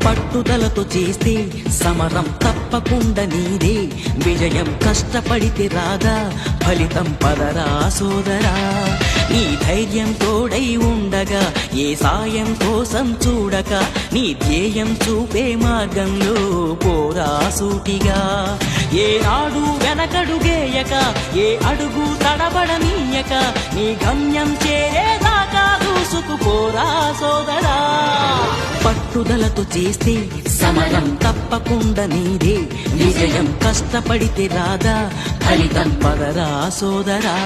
పట్టుదలతో చేస్తే సమరం తప్పకుండా నీదే, విజయం కష్టపడితే రాదా ఫలితం పదరా సోదరా. నీ ధైర్యం తోడై ఉండగా ఏ సాయం కోసం చూడక, నీ ధ్యేయం చూపే మార్గంలో పోరా సూటిగా. ఏ నాడు వెనకడుగేయక, ఏ అడుగు తడబడనీయక, నీ గమ్యం చేరేదాకా దూసుకుపోరా సోదరా. పట్టుదలతో చేస్తే సమరం తప్పకుండా నీదే, విజయం కష్టపడితే రాదా ఫలితం పదరా సోదరా.